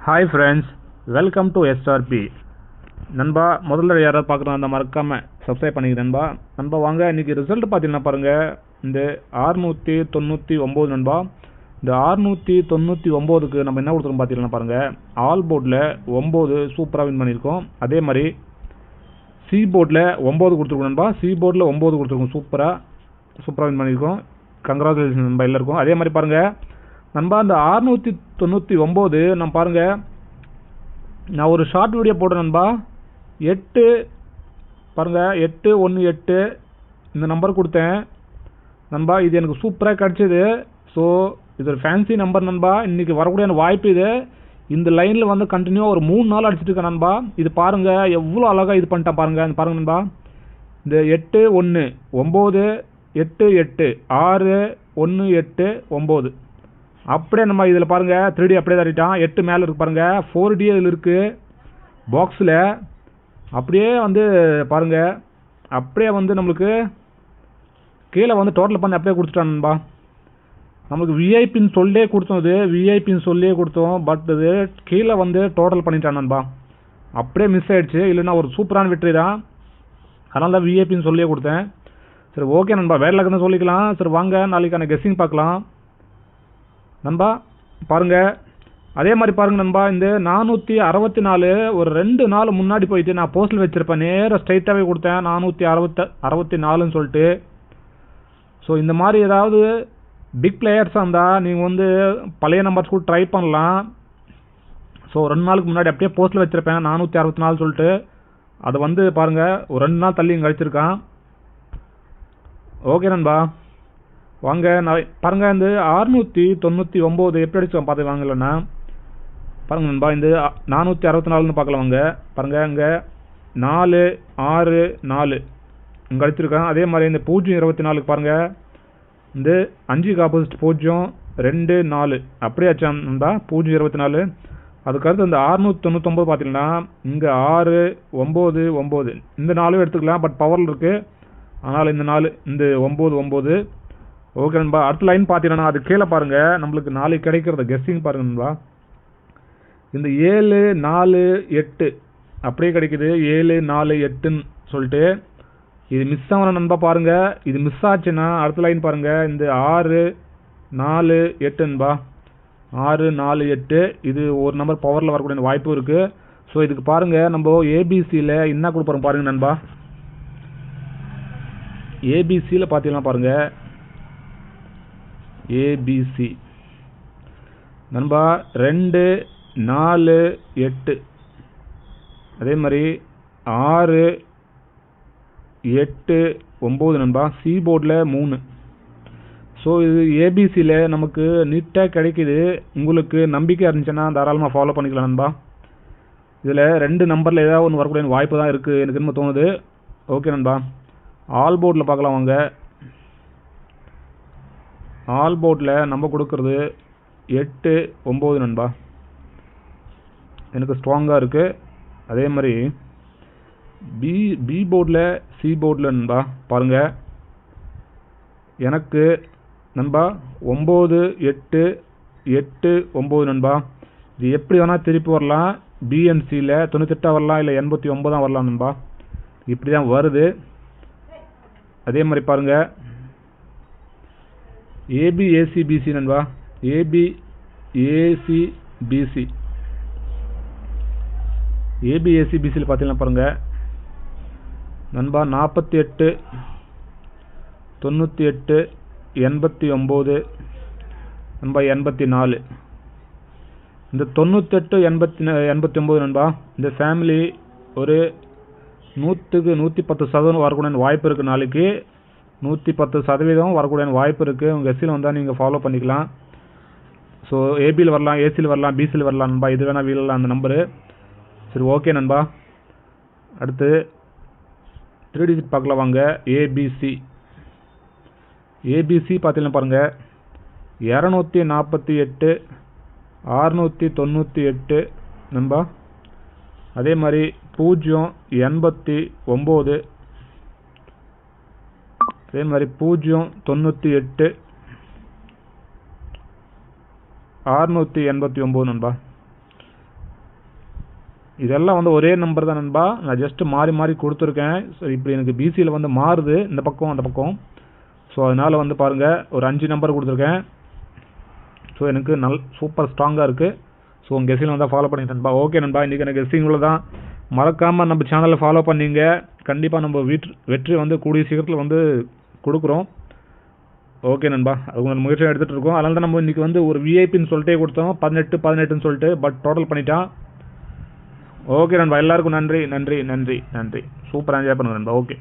Hi friends, welcome to SRP. நண்பா, முதல்ல யாராவது பார்க்குறோம் அந்த மறக்காமல் சப்ஸ்கிரைப் பண்ணிக்கிறேன் நண்பா. நண்பா வாங்க, இன்றைக்கி ரிசல்ட் பார்த்தீங்கன்னா பாருங்கள், இந்த 699 நண்பா. இந்த 699க்கு நம்ம என்ன கொடுத்துருக்கோம் பார்த்தீங்கன்னா பாருங்கள், ஆல் போர்டில் 9 சூப்பராக வின் பண்ணியிருக்கோம். அதே மாதிரி சி போர்டில் 9 கொடுத்துருக்கோம் நண்பா. சி போர்டில் 9 கொடுத்துருக்கோம், சூப்பராக வின் பண்ணியிருக்கோம். கங்க்ராச்சுலேஷன் நண்பா எல்லாருக்கும். அதே மாதிரி பாருங்கள் நண்பா, இந்த 699 நான் பாருங்கள், நான் ஒரு ஷார்ட் வீடியோ போட்டேன் நண்பா. 8 பாருங்கள், 818 இந்த நம்பர் கொடுத்தேன் நண்பா. இது எனக்கு சூப்பராக கிடச்சிது. ஸோ இது ஒரு ஃபேன்சி நம்பர் நண்பா. இன்றைக்கி வரக்கூடிய வாய்ப்பு இது. இந்த லைனில் வந்து கண்டினியூவாக ஒரு 3 நாள் அடிச்சிட்டு இருக்கேன் நண்பா. இது பாருங்கள் எவ்வளோ அழகாக இது பண்ணிட்டேன் பாருங்கள். பாருங்கள் நண்பா, இந்த 8 1 9 8 8 6 1 8 9 அப்படியே நம்ம இதில் பாருங்கள் 3D அப்படியே தட்டிட்டான். 8 மேலே இருக்கு பாருங்கள், 4D இதில் இருக்குது பாக்ஸில். அப்படியே வந்து பாருங்கள், அப்படியே வந்து நம்மளுக்கு கீழே வந்து டோட்டல் பண்ணி அப்படியே கொடுத்துட்டான் நண்பா. நமக்கு விஐபின்னு சொல்லியே கொடுத்தோம், இது விஐபின்னு சொல்லியே கொடுத்தோம். பட் இது கீழே வந்து டோட்டல் பண்ணிட்டான் நண்பா. அப்படியே மிஸ் ஆகிடுச்சு, இல்லைன்னா ஒரு சூப்பரான வெற்றி தான். அதனால தான் விஐபின்னு சொல்லியே கொடுத்தேன். சரி ஓகே நண்பா, வேறு லக்குன்னு சொல்லிக்கலாம். சரி வாங்க நாளைக்கான கெஸ்ஸிங் பார்க்கலாம் நண்பா. பாருங்கள் அதே மாதிரி பாருங்கள் நண்பா, இந்த 464 ஒரு 2 நாள் முன்னாடி போயிட்டு நான் போஸ்டில் வச்சுருப்பேன். நேராக ஸ்ட்ரைட்டாகவே கொடுத்தேன் 464ன்னு சொல்லிட்டு. ஸோ இந்த மாதிரி ஏதாவது பிக் பிளேயர்ஸாக இருந்தால் நீங்கள் வந்து பழைய நம்பர்ஸ் கூட ட்ரை பண்ணலாம். ஸோ 2 நாளுக்கு முன்னாடி அப்படியே போஸ்ட்டில் வச்சுருப்பேன் 464 சொல்லிட்டு. அதை வந்து பாருங்கள் ஒரு 2 நாள் தள்ளி இங்கே கழிச்சிருக்கான். ஓகே நண்பா வாங்க நான் பாருங்கள், இந்த 699 எப்படி அடிச்சோம் பார்த்து வாங்கலண்ணா. பாருங்கள் நண்பா, இந்த 464ன்னு பார்க்கலாம் வாங்க. பாருங்கள் இங்கே 4 6 4 இங்கே அடிச்சிருக்கான். அதே மாதிரி இந்த 024 பாருங்கள், இந்த 5க்கு ஆப்போசிட் 0 2 4 அப்படியே ஆச்சான் நண்பா 024. அதுக்கடுத்து இந்த 699 பார்த்தீங்கன்னா இங்கே 6 9 9 இந்த 4 எடுத்துக்கலாம். பட் பவரில் இருக்குது, அதனால் இந்த 4 இந்த 9 9. ஓகே நண்பா, அடுத்த லைன் பார்த்தீங்கன்னா அது கீழே பாருங்கள், நம்மளுக்கு நாளைக்கு கிடைக்கிறத கெஸ்ஸிங் பாருங்கள் நண்பா. இந்த 7 4 8 அப்படியே கிடைக்குது, 7 4 8ன்னு சொல்லிட்டு. இது மிஸ் ஆகணும் நண்பா. பாருங்கள், இது மிஸ் ஆச்சுன்னா அடுத்த லைன் பாருங்கள், இந்த 6 4 8 நண்பா. 6 4 8 இது ஒரு நம்பர் பவரில் வரக்கூடிய வாய்ப்பும் இருக்குது. ஸோ இதுக்கு பாருங்கள் நம்ம ஏபிசியில் என்ன கொடுப்போம் பாருங்கள் நண்பா. ஏபிசியில் பார்த்தீங்கன்னா பாருங்கள், ஏபிசி நண்பா 2 4 8 அதே மாதிரி 6 8 9 நண்பா. சி போர்டில் 3. ஸோ இது ஏபிசியில் நமக்கு நீட்டாக கிடைக்கிது. உங்களுக்கு நம்பிக்கை இருந்துச்சுன்னா தாராளமாக ஃபாலோ பண்ணிக்கலாம் நண்பா. இதில் 2 நம்பரில் ஏதாவது ஒன்று வரக்கூடிய வாய்ப்பு தான் இருக்குது எனக்கு என்ன தோணுது. ஓகே நண்பா, ஆல் போர்டில் பார்க்கலாம் வாங்க. ஆல் போர்டில் நம்ம கொடுக்குறது 8 9 நண்பா, எனக்கு ஸ்ட்ராங்காக இருக்குது. அதே மாதிரி பி போர்டில் சி போர்டில் நண்பா பாருங்கள், எனக்கு நண்பா 9 8 8 9 நண்பா. இது எப்படி வேணால் திருப்பி வரலாம். பிஎன்சியில் 98 வரலாம், இல்லை 89 வரலாம் நண்பா. இப்படி தான் வருது. அதே மாதிரி பாருங்கள் ஏபிஏசிபிசி நண்பா, ஏபிஏசிபிசி ஏபிஏசிபிசியில் பார்த்தீங்கன்னா பாருங்கள் நண்பா 48 98 89 நண்பா 84. இந்த 98 89 நண்பா, இந்த ஃபேமிலி ஒரு 100க்கு 110% வரக்கூடிய வாய்ப்பு இருக்குது. நாளைக்கு 110% வரக்கூடிய வாய்ப்பு இருக்குது. உங்கள் எஸ்சியில் வந்தால் நீங்கள் ஃபாலோ பண்ணிக்கலாம். ஸோ ஏபியில் வரலாம், ஏசியில் வரலாம், பிசியில் வரலாம் நண்பா. இது வேணால் வீழலாம் அந்த நம்பரு. சரி ஓகே நண்பா, அடுத்து 3 டிஜிட் பார்க்கலாம் வாங்க. ஏபிசி பார்த்தீங்கன்னா பாருங்கள் 248 698 நண்பா. அதே மாதிரி 089 அதே மாதிரி 098 689 நண்பா. இதெல்லாம் வந்து ஒரே நம்பர் தான் நண்பா. நான் ஜஸ்ட் மாறி மாறி கொடுத்துருக்கேன். ஸோ இப்படி எனக்கு பிசியில் வந்து மாறுது இந்த பக்கம் அந்த பக்கம். ஸோ அதனால் வந்து பாருங்கள் ஒரு 5 நம்பர் கொடுத்துருக்கேன். ஸோ எனக்கு சூப்பர் ஸ்ட்ராங்காக இருக்குது. ஸோ உங்கள் கெஸ்ஸில் வந்தால் ஃபாலோ பண்ணிட்டு நண்பா. ஓகே நண்பா, இன்றைக்கி எனக்கு கெஸ்ஸிங்குள்ள தான். மறக்காமல் நம்ம சேனலை ஃபாலோ பண்ணிங்க. கண்டிப்பாக நம்ம வெற்றி வந்து கூடிய சீக்கிரத்தில் வந்து கொடுக்குறோம். ஓகே நண்பா, அது முயற்சியாக எடுத்துகிட்டு இருக்கோம். அதனால தான் நம்ம இன்றைக்கி வந்து ஒரு விஐபின்னு சொல்லிட்டே கொடுத்தோம் 18 சொல்லிட்டு. பட் டோட்டல் பண்ணிட்டான். ஓகே நண்பா, எல்லாருக்கும் நன்றி நன்றி நன்றி நன்றி. சூப்பராக என்ஜாய் பண்ணுங்க நண்பா. ஓகே.